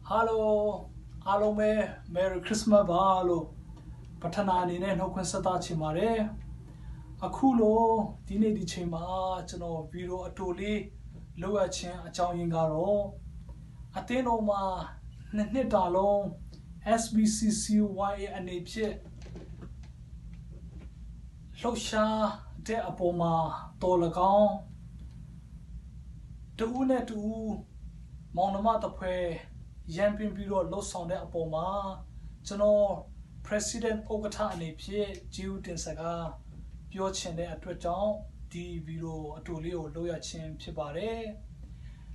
Hello, Alome, Merry Christmas Balo. Patana Nine no Quensata Chimare. Akulo, Dine di Chima, Chano, Viro Atoli, Loa Chin, a Chowing Garo. Atenoma, Netalo, SBCCY and Napier. Losha, De Apoma, Tolagao. The Une to Monamata Pue. Yamping Bureau lost on the Apoma, General President Ogata and a Pie, Jew Tinsaga, Pure Chen at Tweton, D. Bureau Atolio, Loya Chen Pibare,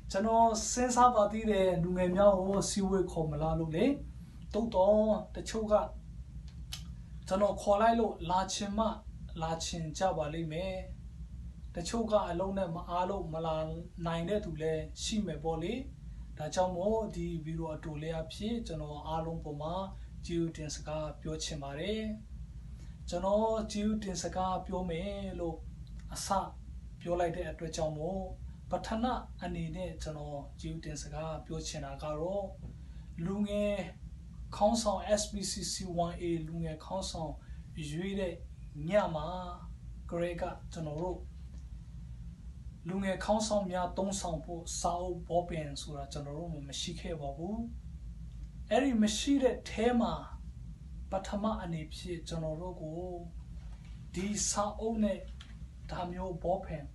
General Sensa Badire, Lungamia or Siwe Comala Lule, Toto, the Choga, General Colilo, Lachima, Lachin Jabali me, the Choga alone, Maalo, Malan, Nine to le, Shime Boli. Dachamo di Viro Atolea Pie, Jano Alum Poma, Jew Tinsaka Pio Chimare, Jano Jew Tinsaka Pio Me Lo Asa Pio like the Atwechamo, Patana Anine Jano Jew Tinsaka Pio Chinagaro, Lunge Council SBCC1A Lunge Council Juide Nyama Grega Janoro. Lunge Council Mia Dong Sampo Sao Bobin Sura General Mashike Babu. Eri Mashire Tema Batama Anipi General Go Di Saone Damio Bopin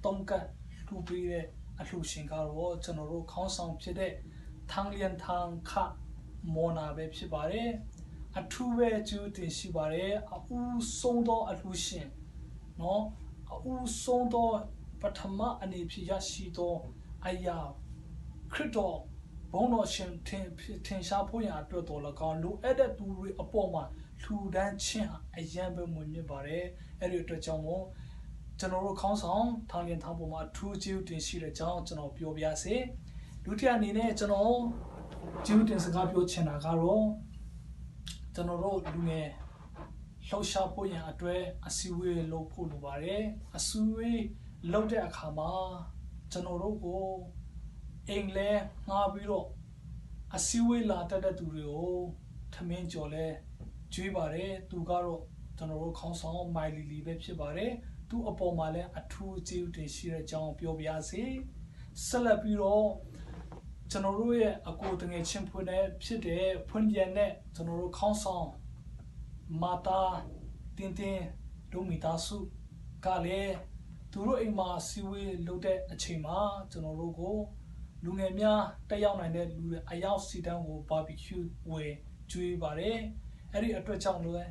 Donka Lubire Alushingaro General Council Pide Tanglian Tang Ka Mona Bepibare a two-way duty Shibare a U Sondo Alushin no a U Sondo Patama and Piashido Aya Crito Bono Shem Tenshapoya Dola Lu Edit to Apoma to Dan Chin a Yambe Munibare Eric Jamo General Council Tangian Tampoma 2 Judin Shira Johnson of Piobiase Lutia Nine General Judin Sagapio Chenagaro General Lume Losha Poya Adre Asiwe Lo Pulubare Asui Lode Akama General Engle Nabiro Asiwe La Tada Durio Tamin Jole Jibare Dugaro General Council Miley Libe Pibare Tu Apomale a 2 Judin Shira John Piobiase Celebiro General according to Chimpune Pide Punyane General Council Mata Tintin Dumitasu Kale Turo Ima Siwe Lode Achima General Go Lungemia Tayan and Lure Ayao Sidan barbecue way Jui Bare Eri Atwechan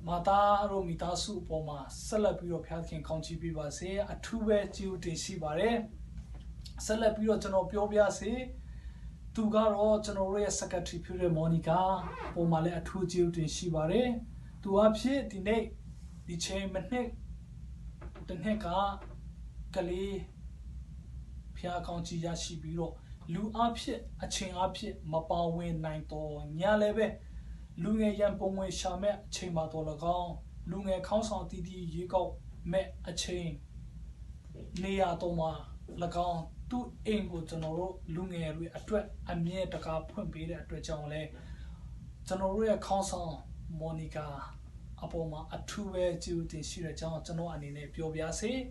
Mata Romitasu Poma Celebiro Patkin County Bibase a 2-way Jew Bare Celebiro General Piobiase, Tugaro General Secretary Pure Monica, Pomale a 2 Jew in Shibare, to Apshe, the Nate, the chain Manek, the Neka, Kali, Pia County Yashibiro, Lu Apshe, a chain Apshe, Mapa Win 9 to Nyalebe, Lunge Yampome Shame, Chema Dolagon, Lunge Council Didi Yigo, met a chain. Nia Toma, Lagon. Tu Engo General Lunge Atwet and Mia Taka Pumpy at Rejonle General Council Monica Apoma a 2-way duty Shira John General and in a Piobiase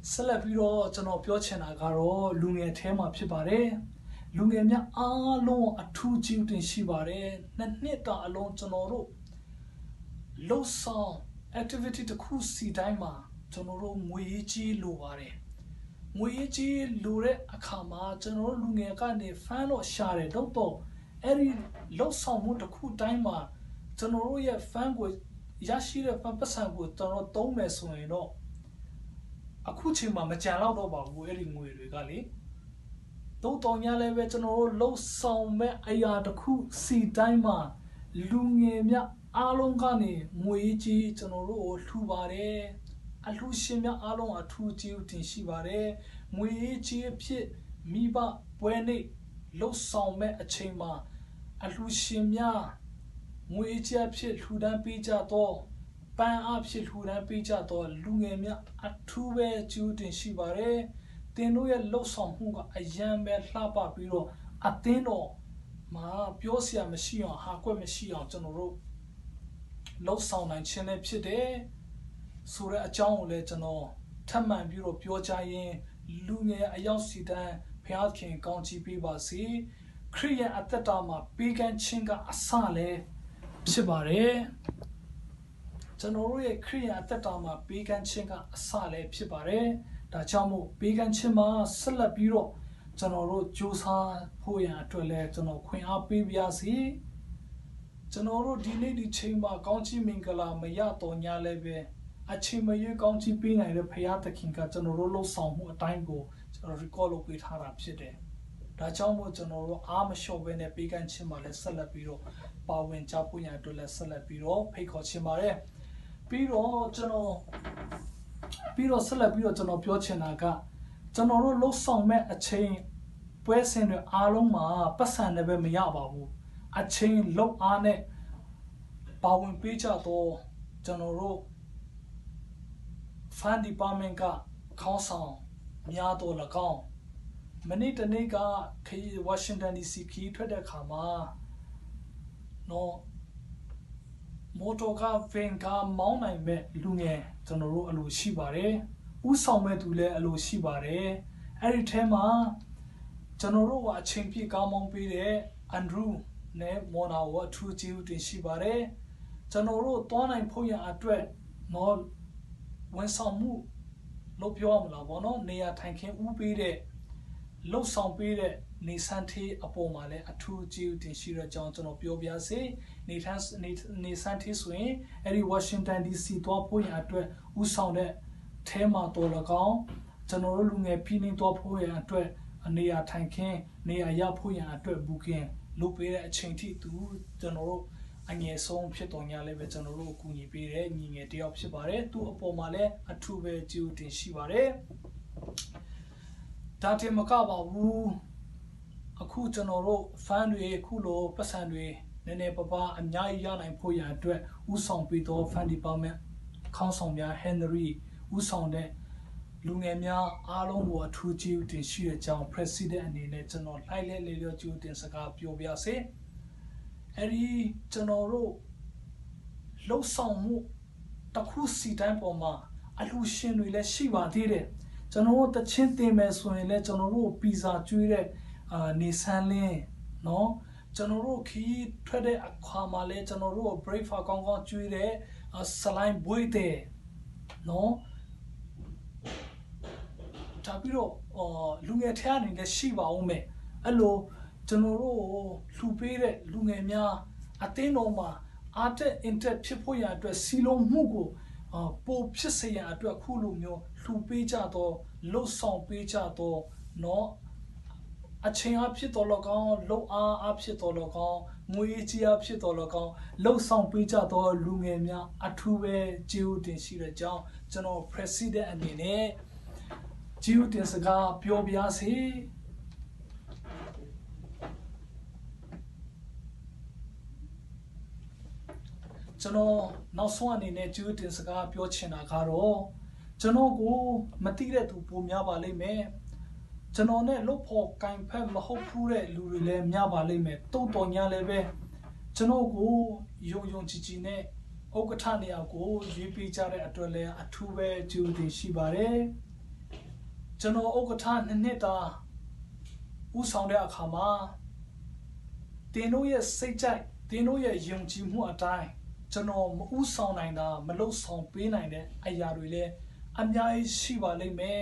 Celebiro General Piochena Garo Lunge Tema Pibare Lungemia alone a 2 duty Shibare Naneta alone General Low sound activity to Kusi Daima, General Muiji Luare. Muiji Lure Akama, General Lungekane, fan or share, Dopo, Eri low sound Mutaku Daima, General Fango Yashira Pampasango, General Dome Sueno. Akuchima Majala Doba, wearing Muiri. Dotonya Leve General low sound me Ayata Kusi Daima, Lungemia. Alongani, Muiji, General, Tubare, Alushimia Along a 2 Jew in Shibare, Muiji Pit, Miba, Buene, Low Sound met a chamber, Alushimia, Muiji Pit, Hudan Pija door, ပန်းအဖြစ်လှူဒန်းပေးကြသောလူငယ်များအထူးပဲကျေးဇူးတင်ရှိပါတယ်တင်တို့ရဲ့လှုပ်ဆောင်မှုကအယံပဲလှပပြီးတော့အသင်းတော်မှာပြောစရာမရှိအောင်ဟာကွက်မရှိအောင်ကျွန်တော်တို့လှုပ်ဆောင်နိုင်ခြင်းလည်းဖြစ်တယ်ဆိုတဲ့အကြောင်းကိုလည်းကျွန်တော်ထပ်မံပြီးတော့ပြောကြားရင်းလူငယ်အယောက်စီတန်းဘုရားခင်ကောင်းချီးပေးပါစေခရိယန်အသက်တာမှာပေးကမ်းခြင်းကအစလည်းဖြစ်ပါတယ်ကျွန်တော်တို့ရဲ့ခရိယန်အသက်တာမှာပေးကမ်းခြင်းကအစလည်းဖြစ်ပါတယ်ဒါကြောင့်မို့ပေးကမ်းခြင်းမှာဆက်လက်ပြီးတော့ကျွန်တော်တို့ကြိုးစားဖို့ရန်အတွက်လည်းကျွန်တော်ခွင့်အားပေးပါစေကျွန်တော်တို့ဒီနေ့ဒီချိန်မှာကောင်းချီးမင်္ဂလာမရတော့ညာလည်းပဲအချိန်မရွေးကောင်းချီးပေးနိုင်တဲ့ဘုရားသခင်ကကျွန်တော်တို့လှုပ်ဆောင်မှုအတိုင်းကိုကျွန်တော် record လုပ်ပေးထားတာဖြစ်တယ်ဒါကြောင့်မို့ကျွန်တော်တို့အားမလျှော့ဘဲနဲ့ပေးကမ်းခြင်းမှာလည်းဆက်လက်ပြီးတော့ပါဝင်ကြဖို့ရန်အတွက်လည်းဆက်လက်ပြီးတော့ဖိတ်ခေါ်ခြင်းပါတယ်ပြီးတော့ဆက်လက်ပြီးတော့ကျွန်တော်ပြောချင်တာကကျွန်တော်တို့လှုပ်ဆောင်မဲ့အချိန်ပွဲစဉ်တွေအားလုံးမှာပတ်စံလည်းပဲမရပါဘူးအချိန်လောက်အားနဲ့ပါဝင်ပေးကြတော့ကျွန်တော်တို့ Fan Department ကခေါင်းဆောင်များတော့၎င်းမနေ့တနေ့ကဝါရှင်တန် DC ခီးထွက်တဲ့ခါမှာနော်မော်တော်ကားဗင်ကားမောင်းနိုင်မဲ့လူငယ်ကျွန်တော်တို့အလိုရှိပါတယ်ဥဆောင်မဲ့သူလည်းအလိုရှိပါတယ်အဲ့ဒီထဲမှာကျွန်တော်တို့ကအချိန်ပြည့်ကားမောင်းပေးတဲ့အန်ဒရူးနဲ့မော်နာဝအထူးကျေးဇူးတင်ရှိပါတယ်ကျွန်တော်တို့တွားနိုင်ဖို့ရအတွက်နော်ဝန်ဆောင်မှုလုပ်ပြောရမလားဘောနော်နေရာထိုင်ခင်းဦးပေးတဲ့လှုပ်ဆောင်ပေးတဲ့နေဆန်းသေးအပေါ်မှာလည်းအထူးကျေးဇူးတင်ရှိတဲ့အကြောင်းကျွန်တော်ပြောပြစေနေဆန်းသေးဆိုရင်အဲ့ဒီ Washington DC သွားဖို့ရအတွက်ဥဆောင်တဲ့ထဲမှာတော်၎င်းကျွန်တော်တို့လူငယ်ပြည်နေသွားဖို့ရအတွက်အနေရာထိုင်ခင်းနေရာရဖို့ရအတွက် booking လုပ်ပေးတဲ့အချိန်ထိကျွန်တော်တို့အငယ်ဆုံးဖြစ်တော်ညာလည်းပဲကျွန်တော်တို့အကူအညီပေးတဲ့ညီငယ်တယောက်ဖြစ်ပါတယ်သူအပေါ်မှာလည်းအထူးပဲကျေးဇူးတင်ရှိပါတယ်ဒါတင်မကပါဘူးအခုကျွန်တော်တို့ fan တွေအခုလိုပတ်စံတွေနည်းနည်းပါးပါးအများကြီးရနိုင်ဖို့ရအတွက်ဥဆောင်ပေးသော fan department ခေါင်းဆောင်များ Henry ဥဆောင်တဲ့လူငယ်များအားလုံးကိုအထူးကျေးဇူးတင်ရှိတဲ့အကြောင်း president အနေနဲ့ကျွန်တော်လှိုက်လဲလေးလေးကျေးဇူးတင်စကားပြောပြစေအဲ့ဒီကျွန်တော်တို့လှုပ်ဆောင်မှုတစ်ခုစီတိုင်းပေါ်မှာအလှရှင်တွေလည်းရှိပါသေးတယ်ကျွန်တော်တို့တချင်းတင်မယ်ဆိုရင်လည်းကျွန်တော်တို့ပီဇာကျွေးတဲ့နေဆန်းလင်းနော်ကျွန်တော်တို့ခီးထွက်တဲ့အခါမှာလည်းကျွန်တော်တို့ breakfast ကောင်းကောင်းကျွေးတဲ့ဆလိုင်းဘွေးတဲ့နော်ဒါပြီးတော့လူငယ်ထဲအနေနဲ့ရှိပါဦးမယ်အဲ့လိုကျွန်တော်တို့လှူပေးတဲ့လူငယ်များအသင်းတော်မှာအားတက်အင်တက်ဖြစ်ဖို့ရအတွက်စီလုံးမှုကိုပိုဖြစ်စေရန်အတွက်ခုလိုမျိုးလှူပေးကြတော့လှုပ်ဆောင်ပေးကြတော့နော်အချိန်အဖြစ်တော်လကောင်းလှုပ်အားအဖြစ်တော်လကောင်းငွေကြီးအဖြစ်တော်လကောင်းလှုပ်ဆောင်ပေးကြတော့လူငယ်များအထူးပဲကျေးဇူးတင်ရှိတဲ့အကြောင်းကျွန်တော် president အနေနဲ့ကျေးဇူးတင်စကားပြောပြစေကျွန်တော်နောက်ဆုံးအနေနဲ့ကျေးဇူးတင်စကားပြောချင်တာကတော့ကျွန်တော်ကိုမသိတဲ့သူပိုများပါလိမ့်မယ်ကျွန်တော်နဲ့လို့ဖို့ကင်ဖက်မဟုတ်ဘူးတဲ့လူတွေလည်းများပါလိမ့်မယ်တုံတော်ညာလည်းပဲကျွန်တော်ကိုယုံကြည်ကြည်နဲ့ဥက္ကဋ္ဌနေရာကိုရွေးပေးကြတဲ့အတွက်လည်းအထူးပဲကျေးဇူးတင်ရှိပါတယ်ကျွန်တော်ဥက္ကဋ္ဌနှစ်တာဥဆောင်တဲ့အခါမှာတင်တို့ရဲ့စိတ်ကြိုက်တင်တို့ရဲ့ယုံကြည်မှုအတိုင်းကျွန်တော်မဥဆောင်နိုင်တာမလှုပ်ဆောင်ပေးနိုင်တဲ့အရာတွေလည်းအများကြီးရှိပါလိမ့်မယ်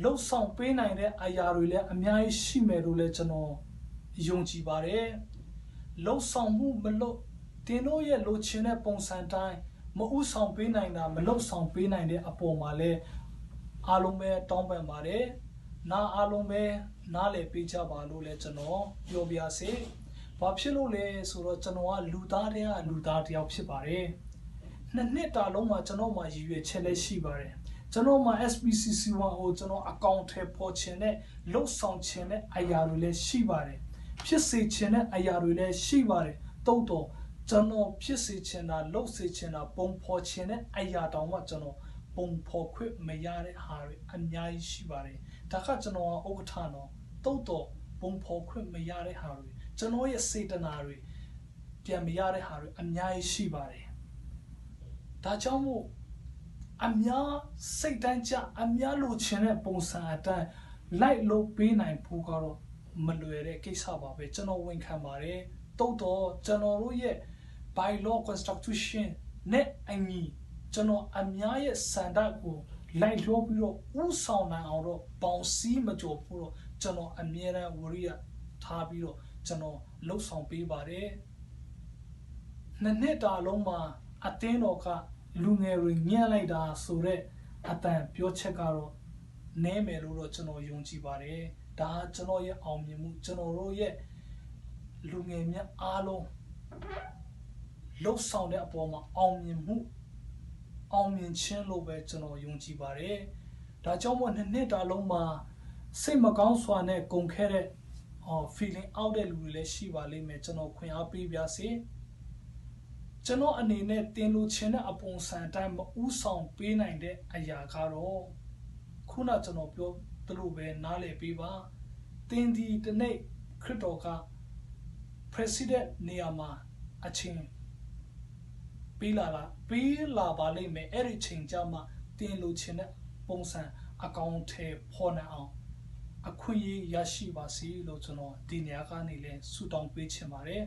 လှုပ်ဆောင်ပေးနိုင်တဲ့အရာတွေလည်းအများကြီးရှိမယ်လို့လည်းကျွန်တော်ယုံကြည်ပါတယ်လှုပ်ဆောင်မှုမလုပ်တင်တို့ရဲ့လိုချင်တဲ့ပုံစံတိုင်းမဥဆောင်ပေးနိုင်တာမလှုပ်ဆောင်ပေးနိုင်တဲ့အပေါ်မှာလည်းအားလုံးပဲတောင်းပန်ပါတယ်နားအားလုံးပဲနားလည်ပေးကြပါလို့လည်းကျွန်တော်ပြောပြစေဘာဖြစ်လို့လဲဆိုတော့ကျွန်တော်ကလူသားတယောက်ဖြစ်ပါတယ်နှစ်တာလုံးမှာကျွန်တော်မှာရည်ရွယ်ချက်လည်းရှိပါတယ်ကျွန်တော်မှာ SPCC1 ကိုကျွန်တော်အကောင့်ထဲပေါ်ချင်တဲ့လှုပ်ဆောင်ချင်တဲ့အရာတွေလည်းရှိပါတယ်ဖြစ်စေချင်တဲ့အရာတွေလည်းရှိပါတယ်တုံ့တော့ ကျွန်တော်ဖြစ်စေချင်တာလှုပ်စေချင်တာပုံဖော်ချင်တဲ့အရာတောင်မှကျွန်တော်ပုံဖော်ခွင့်မရတဲ့ဟာတွေအများကြီးရှိပါတယ်ဒါကကျွန်တော်ဥက္ကဋ္ဌနော်တုတ်တော့ပုံဖော်ခွင့်မရတဲ့ဟာတွေကျွန်တော်ရဲ့စေတနာတွေပြန်မရတဲ့ဟာတွေအများကြီးရှိပါတယ်ဒါကြောင့်မို့အများစိတ်တန်းကြအများလိုချင်တဲ့ပုံစံအတိုင်းလိုက်လို့ပေးနိုင်ဖို့ကတော့မလွယ်တဲ့ကိစ္စပါပဲကျွန်တော်ဝန်ခံပါတယ်တုတ်တော့ကျွန်တော်တို့ရဲ့ bylaw constitution နဲ့အညီကျွန်တော်အများရဲ့စံတကိုလိုက်လို့ပြီးတော့ဥဆောင်နိုင်အောင်တော့ပေါင်းစည်းမကြော်ဖို့တော့ကျွန်တော်အမြဲတမ်းဝရိယထားပြီးတော့ကျွန်တော်လှုပ်ဆောင်ပေးပါတယ်နှစ်တာလုံးမှာအတင်းတော်ကလူငယ်တွေညှက်လိုက်တာဆိုတဲ့အတန်ပြောချက်ကတော့နည်းမယ်လို့တော့ကျွန်တော်ယုံကြည်ပါတယ်ဒါကျွန်တော်ရဲ့အောင်မြင်မှုကျွန်တော်တို့ရဲ့လူငယ်များအားလုံးလှုပ်ဆောင်တဲ့အပေါ်မှာအောင်မြင်မှုအောင်မြင်ခြင်းလို့ပဲကျွန်တော်ယုံကြည်ပါတယ်ဒါကြောင့်မို့နှစ်တာလုံးမှာစိတ်မကောင်းစွာနဲ့ကုန်ခဲ့တဲ့feeling out တဲ့လူတွေလည်းရှိပါလိမ့်မယ်ကျွန်တော်ခွင့်အားပေးပါစေကျွန်တော်အနေနဲ့တင်လို့ခြင်းတဲ့အပုံစံတိုင်းမဥဆောင်ပေးနိုင်တဲ့အရာကတော့ခုနကျွန်တော်ပြောသလိုပဲနားလည်ပေးပါတင်ဒီတနေ့ခရစ်တော်က president နေရာမှာအချင်းပေးလာပါလိမ့်မယ်အဲ့ဒီချိန်ကြမှာတင်လို့ခြင်းတဲ့ပုံစံအကောင့်ထဲပေါ်နေအောင်အခွင့်အရေးရရှိပါစေလို့ကျွန်တော်ဒီနေရာကနေလဲဆုတောင်းပေးချင်ပါတယ်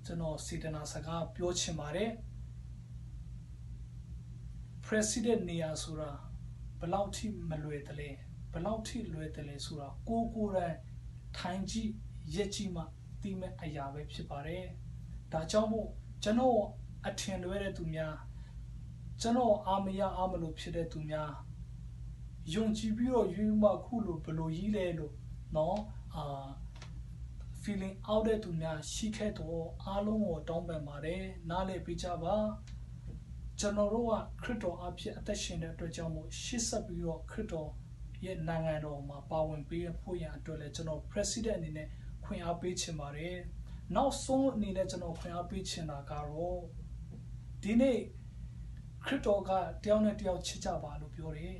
ကျွန်တော်စေတနာစကားပြောချင်ပါတယ် president နေရာဆိုတာဘယ်လောက်ထိမလွယ်တယ်လဲဘယ်လောက်ထိလွယ်တယ်လဲဆိုတာကိုယ်တိုင်ထိုင်ကြည့်ရက်ကြည့်မှသိမဲ့အရာပဲဖြစ်ပါတယ်ဒါကြောင့်မို့ကျွန်တော်အထင်လွဲတဲ့သူများကျွန်တော်အာမရအာမလို့ဖြစ်တဲ့သူများယုံကြည်ပြီးတော့ယူမှခုလိုဘလို့ကြီးလဲလို့နော်feeling out တဲ့သူများရှိခဲ့တော့အားလုံးကိုတောင်းပန်ပါတယ်နားလည်ပေးကြပါကျွန်တော်တို့ကခရစ်တော်အဖြစ်အသက်ရှင်တဲ့အတွက်ကြောင့်မို့ရှေ့ဆက်ပြီးတော့ခရစ်တော်ရဲ့နိုင်ငံတော်မှာပါဝင်ပေးဖို့ရန်အတွက်လည်းကျွန်တော် president အနေနဲ့ခွင့်အားပေးချင်ပါတယ်နောက်ဆုံးအနေနဲ့ကျွန်တော်ခွင့်အားပေးချင်တာကတော့ဒီနေ့ခရစ်တော်ကတယောက်နဲ့တယောက်ချစ်ကြပါလို့ပြောတယ်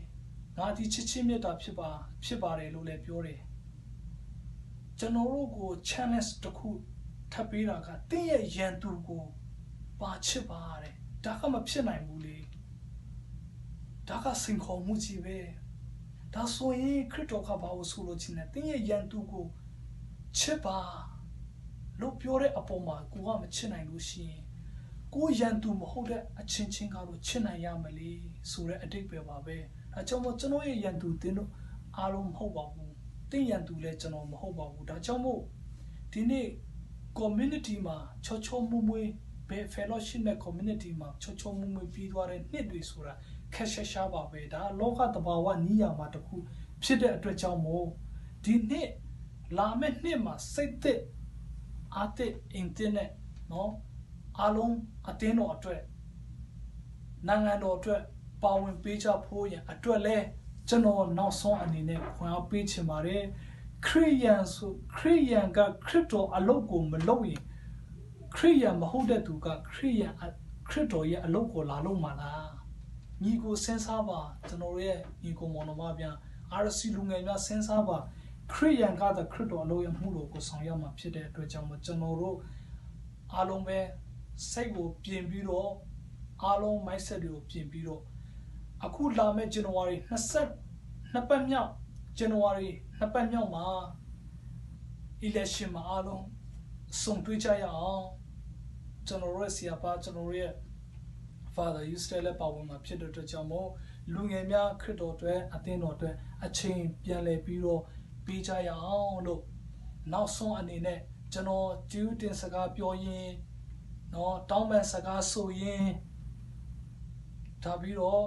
ငါဒီချစ်ချင်းမြတ်တာဖြစ်ပါတယ်လို့လည်းပြောတယ်ကျွန်တော်တို့ကို challenge တစ်ခုထပ်ပေးတာကတင်းရဲ့ရန်သူကိုပါချစ်ပါတဲ့ဒါကမဖြစ်နိုင်ဘူးလေဒါကစင်ခေါ်မှုကြီးပဲဒါဆိုရင်ခရစ်တော်ကဘာလို့ဆိုလို့ချင်လဲတင်းရဲ့ရန်သူကိုချစ်ပါလို့ပြောတဲ့အပေါ်မှာကိုကမချစ်နိုင်လို့ရှိရင်ကိုရန်သူမဟုတ်တဲ့အချင်းချင်းကတော့ချစ်နိုင်ရမလေဆိုတဲ့အတိတ်ပဲပါပဲအဲကြောင့်မို့ကျွန်တော်ရဲ့ရန်သူတင်းတို့အားလုံးမဟုတ်ပါဘူးတင်းရန်သူလည်းကျွန်တော်မဟုတ်ပါဘူးဒါကြောင့်မို့ဒီနေ့ community မှာချောချောမွေ့မွေ့ဘယ် fellowship နဲ့ community မှာချောချောမွေ့မွေ့ပြီးသွားတဲ့နှစ်တွေဆိုတာခက်ရှားပါပဲဒါလောကတဘာဝနီးရမှာတခုဖြစ်တဲ့အတွက်ကြောင့်မို့ဒီနှစ်လာမယ့်နှစ်မှာစိတ်သက်အသက်အင်တင်နဲ့နော်အားလုံးအတင်းတော်အတွက်နိုင်ငံတော်အတွက်ပါဝင်ပေးကြဖို့ရန်အတွက်လဲကျွန်တော်နောက်ဆုံးအနေနဲ့ခွင့်အားပေးချင်ပါတယ်ခရိယန်ကခရစ်တော်အလုပ်ကိုမလုပ်ရင်ခရိယန်မဟုတ်တဲ့သူကခရစ်တော်ရဲ့အလုပ်ကိုလာလုပ်မှာလားညီကိုစဉ်းစားပါကျွန်တော်ရဲ့ညီကိုမောင်နှမပြန် RC လူငယ်များစဉ်းစားပါခရိယန်ကခရစ်တော်အလုပ်ရဲ့မှုတော်ကိုဆောင်ရမှာဖြစ်တဲ့အတွက်ကြောင့်ကျွန်တော်တို့အားလုံးပဲစိတ်ကိုပြင်ပြီးတော့အားလုံး mindset တွေကိုပြင်ပြီးတော့အခုလာမယ့် January 22ပတ်မြောက် January 2ပတ်မြောက်မှာ election မှာအားလုံးစုံတွေ့ကြရအောင်ကျွန်တော်ရဲ့ဆရာပါကျွန်တော်ရဲ့ Father Eustace လည်းပါဝင်မှာဖြစ်တဲ့အတွက်ကြောင့်မို့လူငယ်များခရစ်တော်အတွက်အသင်းတော်အတွက်အချိန်ပြန်လည်ပြီးတော့ပေးကြရအောင်လို့နောက်ဆုံးအနေနဲ့ကျွန်တော်ကျူးတင်စကားပြောရင်းနော်တောင်းပန်စကားဆိုရင်းဒါပြီးတော့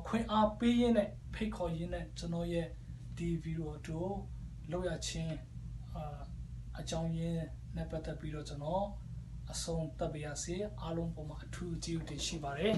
ခွင့်အားပေးရင်းနဲ့ဖိတ်ခေါ်ရင်းနဲ့ကျွန်တော်ရဲ့ဒီဗီဒီယိုတို့လောက်ရချင်းအကြောင်းရင်းနဲ့ပတ်သက်ပြီးတော့ကျွန်တော်အဆုံးသတ်ပါရစေအားလုံးပေါ်မှာအထူးကျေးဇူးတင်ရှိပါတယ်